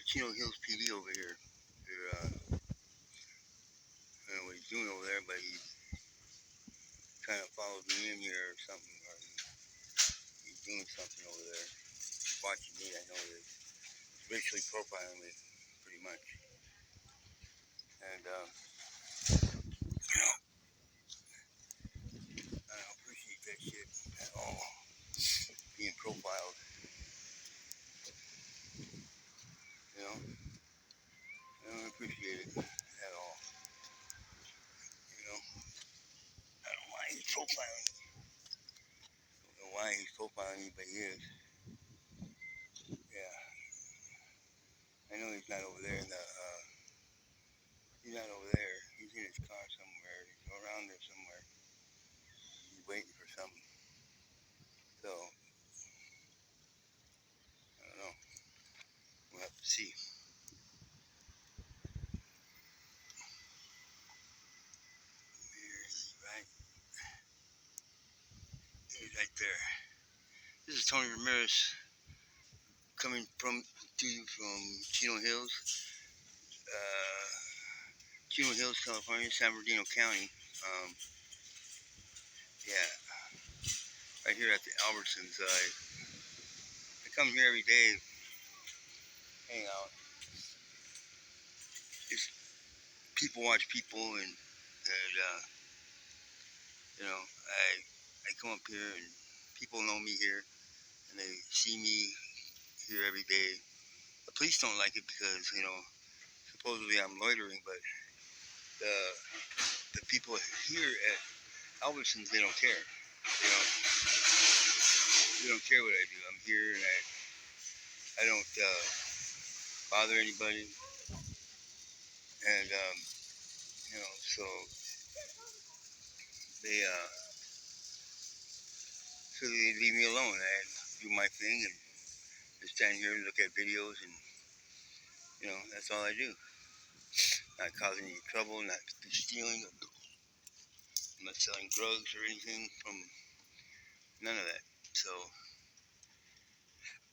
Chino Hills PD over here. I don't know what he's doing over there, but he kind of followed me in here or something, or he's doing something over there. He's watching me, I know this. He's racially profiling me, pretty much. And, I don't appreciate that shit at all, being profiled, you know? I don't appreciate it at all, you know? I don't know why he's profiling me. I don't know why he's profiling me, but he is. Yeah. I know he's not over there in the, he's not over there. He's in his car somewhere. He's around there somewhere. He's waiting for something. So, I don't know. We'll have to see. Right? He's right there. This is Tony Ramirez coming to you from Chino Hills. Chino Hills, California, San Bernardino County. Yeah, right here at the Albertsons. I come here every day, hang out. Just people watch people, and I come up here, and people know me here, and they see me here every day. The police don't like it because supposedly I'm loitering, but the people here at Albertsons, they don't care. They don't care what I do. I'm here, and I don't bother anybody, and so they leave me alone. I do my thing and just stand here and look at videos, and that's all I do. Not causing any trouble, not stealing, I'm not selling drugs or anything from none of that. So,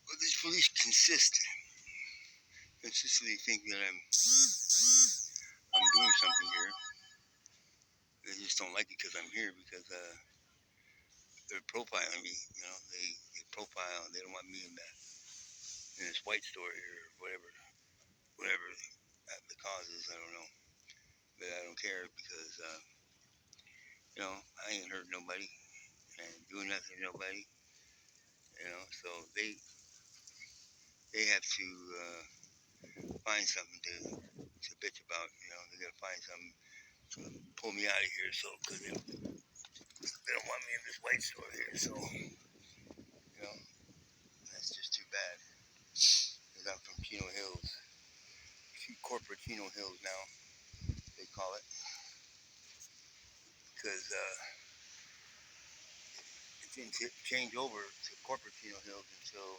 well, these police consistently think that I'm doing something here. They just don't like it because I'm here, because they're profiling me. They profile. They don't want me in this white store here, or whatever the cause is. I don't know, but I don't care because I ain't hurt nobody and doing nothing to nobody. So they have to find something to bitch about. They gotta find something to pull me out of here. So because they don't want me in this white store here. So that's just too bad. Because I'm from Chino Hills, corporate Chino Hills now, they call it. Because it didn't change over to corporate Chino Hills until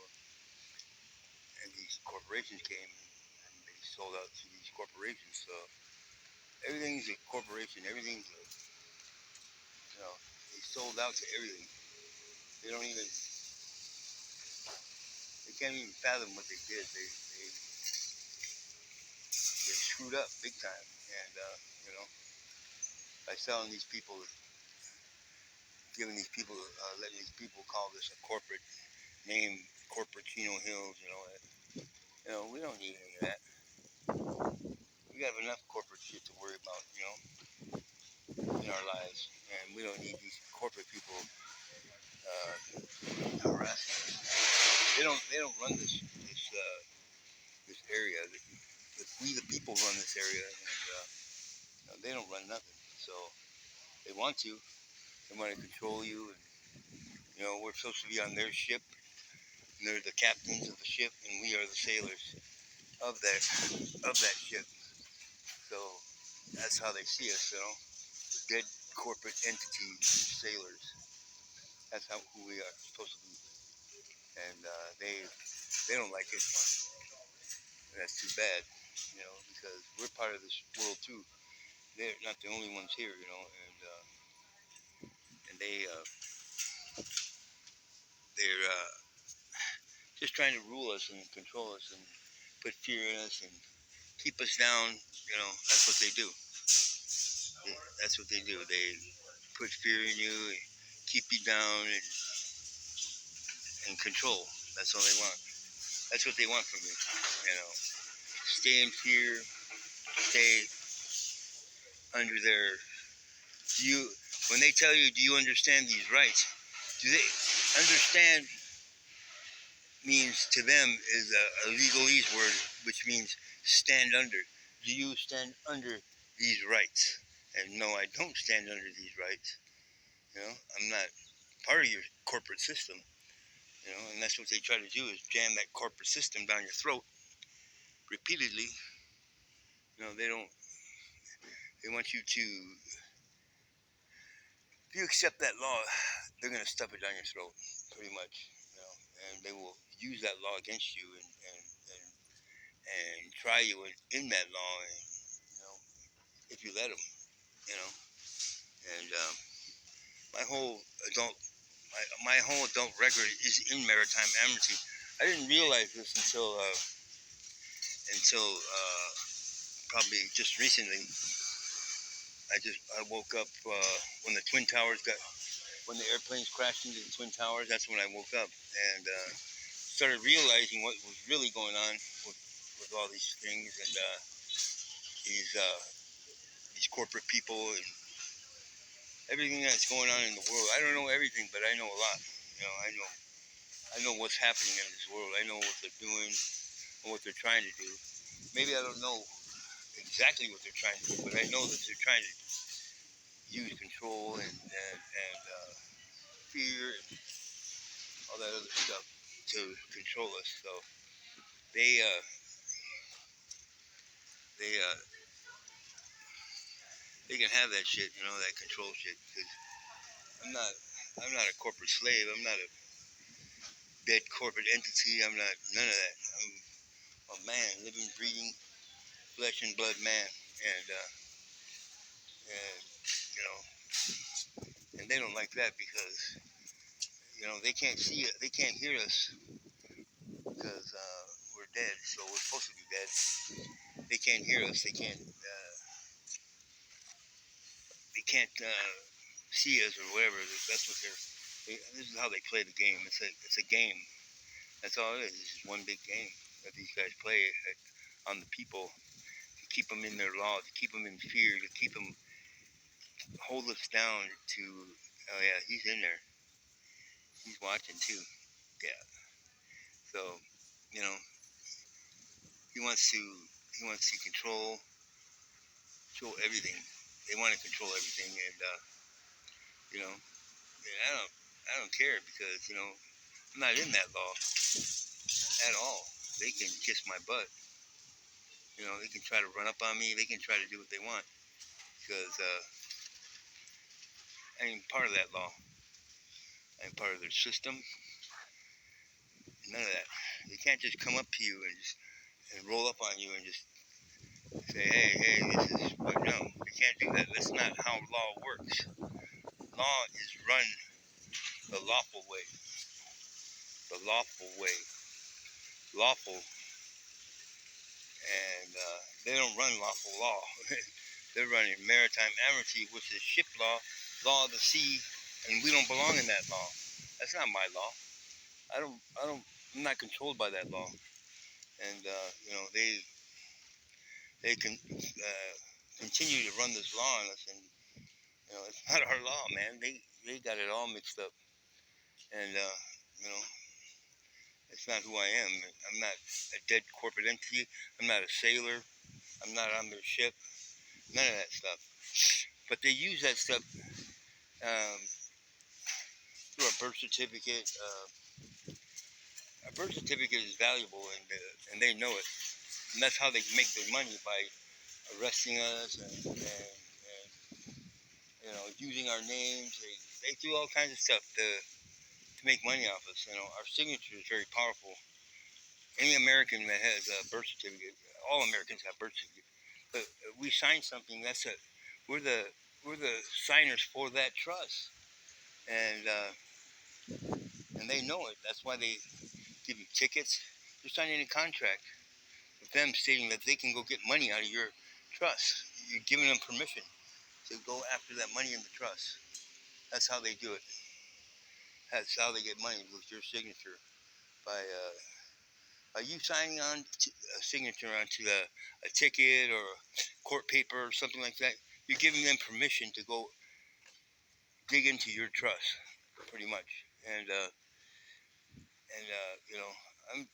these corporations came, and they sold out to these corporations. So everything's a corporation. Everything's they sold out to everything. They don't even, they can't even fathom what they did. They screwed up big time. And by selling these people, giving these people, letting these people call this a corporate name, corporate Chino Hills. We don't need any of that. We have enough corporate shit to worry about, in our lives, and we don't need these corporate people harassing us. They don't run this area. We the people run this area, and they don't run nothing. So they want to. They want to control you, and we're supposed to be on their ship, and they're the captains of the ship, and we are the sailors of that ship. So that's how they see us, dead corporate entity sailors. That's who we are supposed to be, and they don't like it. And that's too bad, because we're part of this world too. They're not the only ones here, and they're just trying to rule us and control us, and put fear in us and keep us down. That's what they do. That's what they do. They put fear in you, keep you down, and control. That's all they want. That's what they want from you. Stay in fear. Stay under their. Do you? When they tell you, do you understand these rights? Do they understand? Means to them is a legalese word, which means stand under. Do you stand under these rights? And no, I don't stand under these rights. I'm not part of your corporate system. And that's what they try to do is jam that corporate system down your throat repeatedly. They don't. They want you to. If you accept that law, they're going to stuff it down your throat, pretty much. And they will use that law against you and try you in that law, and if you let them, you know. And my whole adult my whole adult record is in maritime amnesty. I didn't realize this until probably just recently. I woke up when the twin towers when the airplanes crashed into the twin towers. That's when I woke up and started realizing what was really going on with all these things and these these corporate people and everything that's going on in the world. I don't know everything, but I know a lot. I know what's happening in this world. I know what they're doing and what they're trying to do. Maybe I don't know exactly what they're trying to do, but I know that they're trying to use control and fear and all that other stuff to control us. So they they they can have that shit, that control shit. Because I'm not a corporate slave. I'm not a dead corporate entity. I'm not none of that. I'm a man, living, breathing, flesh and blood man, and you know, and they don't like that because they can't see it, they can't hear us because we're dead. So we're supposed to be dead. They can't hear us. They can't see us or whatever. That's what this is how they play the game. It's a game. That's all it is. It's just one big game that these guys play on the people to keep them in their law, to keep them in fear, to keep them hold us down to, oh yeah, he's in there. He's watching too. Yeah. So, you know, he wants to control everything. They want to control everything, and I don't care because I'm not in that law at all. They can kiss my butt. They can try to run up on me. They can try to do what they want because I ain't part of that law. I ain't part of their system. None of that. They can't just come up to you and roll up on you and just say, hey, this is what. No, they can't do that. That's not how law works. Law is run the lawful way. The lawful way. Lawful. And they don't run lawful law. They're running maritime amnesty, which is ship law, law of the sea, and we don't belong in that law. That's not my law. I'm not controlled by that law. And, they can continue to run this law on us, and it's not our law, man. They got it all mixed up, and it's not who I am. I'm not a dead corporate entity. I'm not a sailor. I'm not on their ship. None of that stuff. But they use that stuff um, through a birth certificate. A birth certificate is valuable, and they know it. And that's how they make their money, by arresting us and using our names. They do all kinds of stuff to make money off us. Our signature is very powerful. Any American that has a birth certificate, all Americans have birth certificates, but we sign something. We're the signers for that trust, and they know it. That's why they give you tickets. You're signing a contract. with them stating that they can go get money out of your trust. You're giving them permission to go after that money in the trust. That's how they do it. That's how they get money, with your signature, by you signing on a signature onto a ticket or a court paper or something like that. You're giving them permission to go dig into your trust, pretty much. And you know, I'm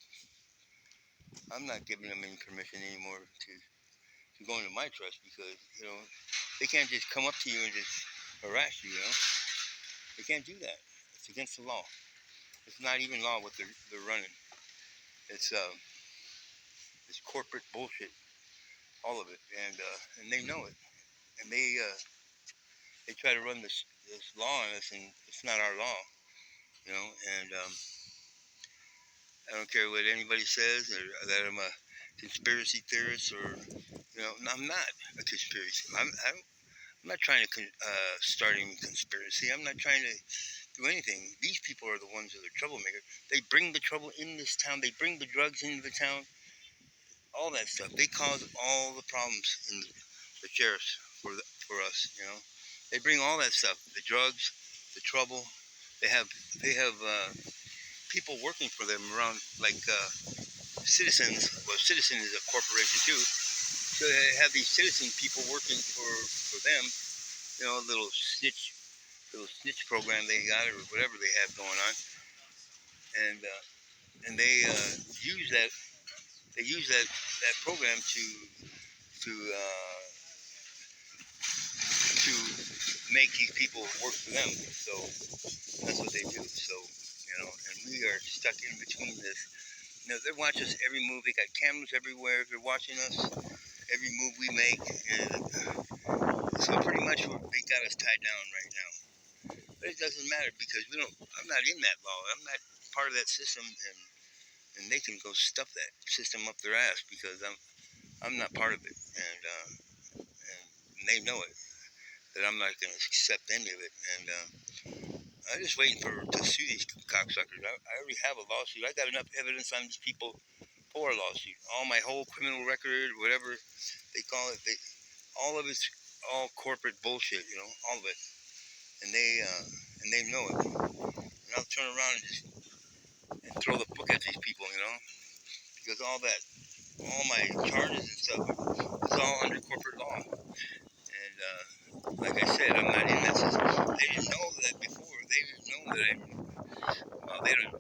I'm not giving them any permission anymore to go into my trust, because they can't just come up to you and just harass you. They can't do that. It's against the law. It's not even law what they're running. It's it's corporate bullshit, all of it, and they know it, and they try to run this law on us, and it's not our law. And I don't care what anybody says, or that I'm a conspiracy theorist, or I'm not a conspiracy. I'm not trying to start any conspiracy. I'm not trying to do anything. These people are the ones that are troublemakers. They bring the trouble in this town. They bring the drugs into the town. All that stuff. They cause all the problems in the sheriffs for us. They bring all that stuff. The drugs, the trouble. They have people working for them around, like citizens. Well, Citizen is a corporation too. So they have these citizen people working for them. Little snitch program they got, or whatever they have going on, and use that they use that program to make these people work for them. So that's what they do. So and we are stuck in between this. They watch us every move. They got cameras everywhere. They're watching us every move we make, and so pretty much they got us tied down right now. But it doesn't matter, because I'm not in that law. I'm not part of that system, and they can go stuff that system up their ass, because I'm not part of it, and they know it, that I'm not going to accept any of it. And I'm just waiting to sue these cocksuckers. I already have a lawsuit. I got enough evidence on these people for a lawsuit. All my whole criminal record, whatever they call it, all of it's all corporate bullshit. All of it, and they know it. And I'll turn around and throw the book at these people, because all my charges and stuff, it's all under corporate law. And like I said, I'm not in that system. They didn't know that before. They didn't know that they don't.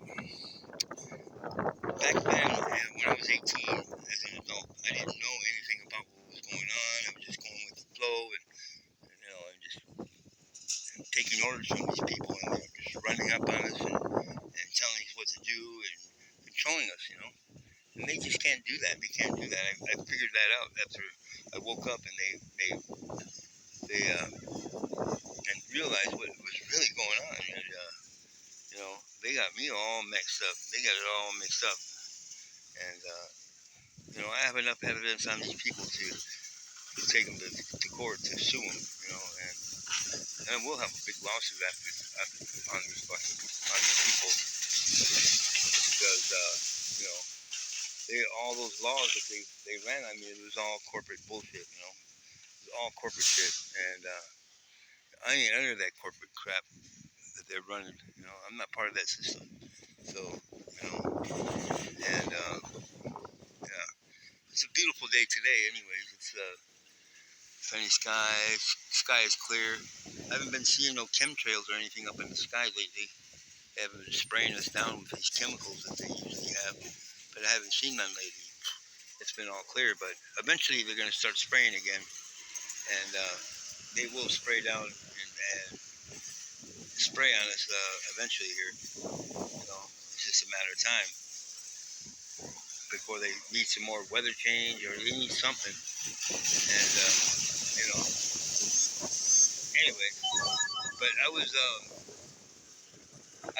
Back then, when I was 18, as an adult, I didn't know anything about what was going on. I was just going with the flow, and just taking orders from these people, and they were just running up on us and telling us what to do and controlling us. And they just can't do that. They can't do that. I figured that out after I woke up, and they and realized what was really going on. And they got me all mixed up. They got it all mixed up. And I have enough evidence on these people to take them to court, to sue them. And we'll have a big lawsuit after on these people, because all those laws that they ran on me, it was all corporate bullshit. It was all corporate shit, and I ain't under that corporate crap that they're running. I'm not part of that system. So and yeah, it's a beautiful day today. Anyways, it's sunny skies. Sky is clear. I haven't been seeing no chemtrails or anything up in the sky lately. They haven't been spraying us down with these chemicals that they usually have, but I haven't seen none lately. It's been all clear, but eventually they're going to start spraying again, and they will spray down and spray on us eventually here. It's just a matter of time before they need some more weather change, or they need something. And anyway, but I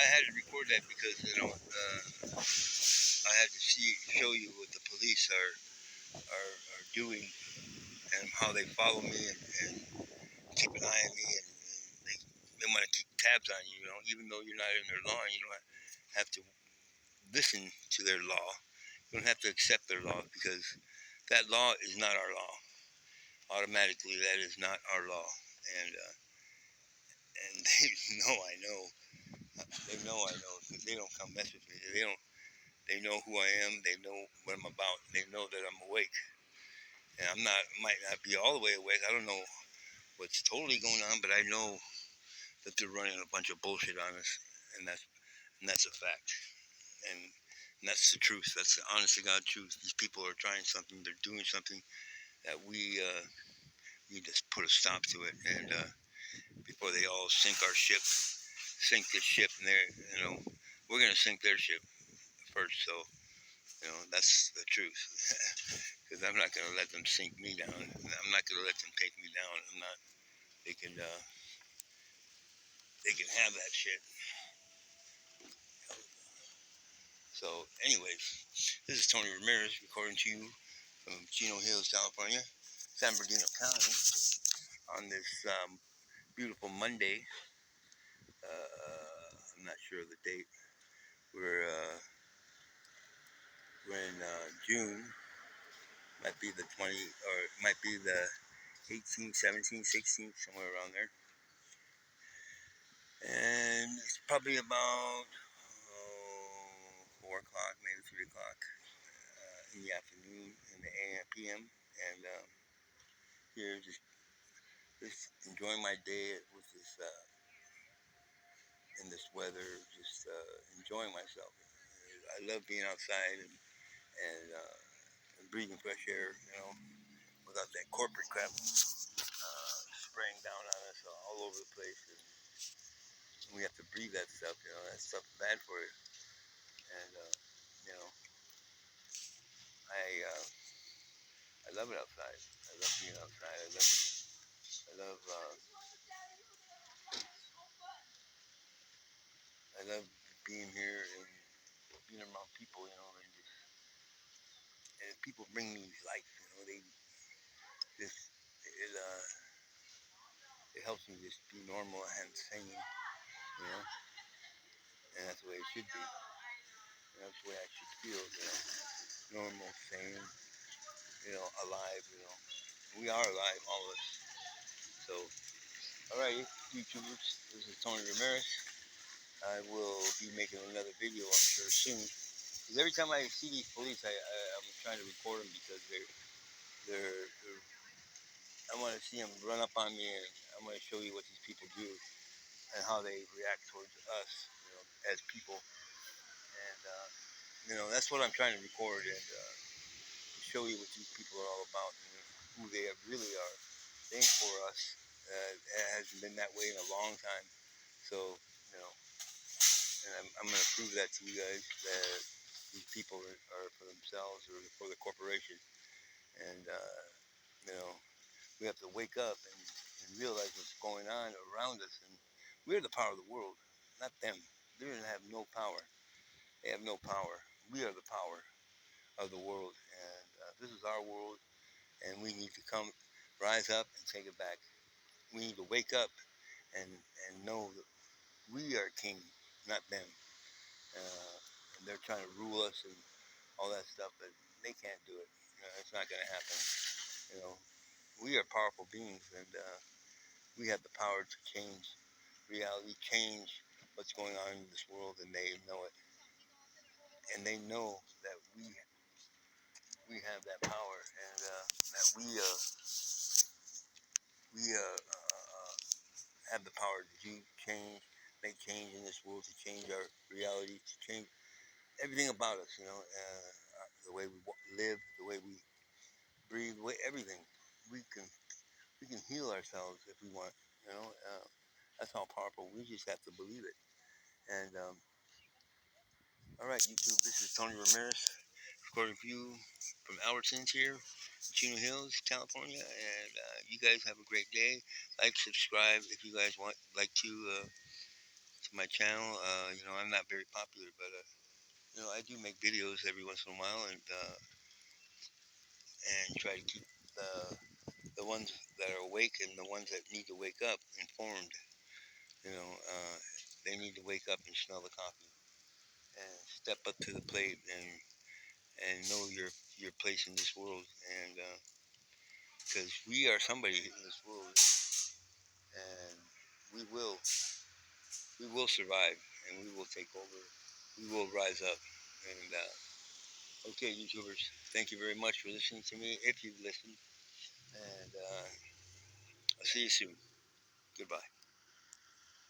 had to record that because I had to show you what the police are doing, and how they follow me, and keep an eye on me, and they want to keep tabs on you. Even though you're not in their law, you don't have to listen to their law. We don't have to accept their law because that law is not our law. Automatically, that is not our law, and they know I know. They know I know because they don't come mess with me. They don't. They know who I am. They know what I'm about. They know that I'm awake, and I'm not. Might not be all the way awake. I don't know what's totally going on, but I know that they're running a bunch of bullshit on us, and that's a fact. And, and that's the truth. That's the honest to God truth. These people are trying something. They're doing something that we need to put a stop to it. And before they all sink our ship, sink this ship, and we're gonna sink their ship first. So that's the truth. Because I'm not gonna let them sink me down. I'm not gonna let them take me down. I'm not. They can. They can have that shit. So, anyways, this is Tony Ramirez recording to you from Chino Hills, California, San Bernardino County, on this beautiful Monday. I'm not sure of the date. We're in June. Might be the 20, or it might be the 18th, 17th, 16th, somewhere around there. And it's probably about 4 o'clock, maybe 3 o'clock in the afternoon, in the AM, PM. And here, just enjoying my day with this in this weather, just enjoying myself. I love being outside and breathing fresh air, without that corporate crap spraying down on us all over the place. And we have to breathe that stuff, that stuff's bad for you. And, you know, I, uh, I love it outside. I love being outside. I love being here and being around people, and people bring me life, they just, it, it helps me just be normal and sane, and that's the way it should be. And that's the way I should feel, normal, sane, alive, We are alive, all of us. So, alright, YouTubers, this is Tony Ramirez. I will be making another video, I'm sure, soon. Because every time I see these police, I'm trying to record them because they're I want to see them run up on me, and I want to show you what these people do and how they react towards us, as people. And, that's what I'm trying to record and show you what these people are all about and who they really are. They ain't for us. It hasn't been that way in a long time. So, you know, and I'm going to prove that to you guys that these people are for themselves or for the corporation. And, we have to wake up and realize what's going on around us. And we're the power of the world, not them. They have no power. They have no power. We are the power of the world. And this is our world. And we need to rise up and take it back. We need to wake up and know that we are king, not them. And they're trying to rule us and all that stuff, but they can't do it. It's not going to happen. You know, we are powerful beings, and we have the power to change reality, change what's going on in this world, and they know it. And they know that we have that power, and that we have the power to do change, make change in this world, to change our reality, to change everything about us. The way we live, the way we breathe, the way everything. We can we can heal ourselves if we want. That's how powerful. We just have to believe it. And all right, YouTube. This is Tony Ramirez recording for you from Albertsons here, Chino Hills, California. And you guys have a great day. Like, subscribe if you guys like to my channel. I'm not very popular, but I do make videos every once in a while, and try to keep the ones that are awake and the ones that need to wake up informed. You know, uh, they need to wake up and smell the coffee and step up to the plate and know your place in this world, and because we are somebody in this world, and we will we will survive, and we will take over. We will rise up, and okay, YouTubers, thank you very much for listening to me. If you've listened, and I'll see you soon. Goodbye.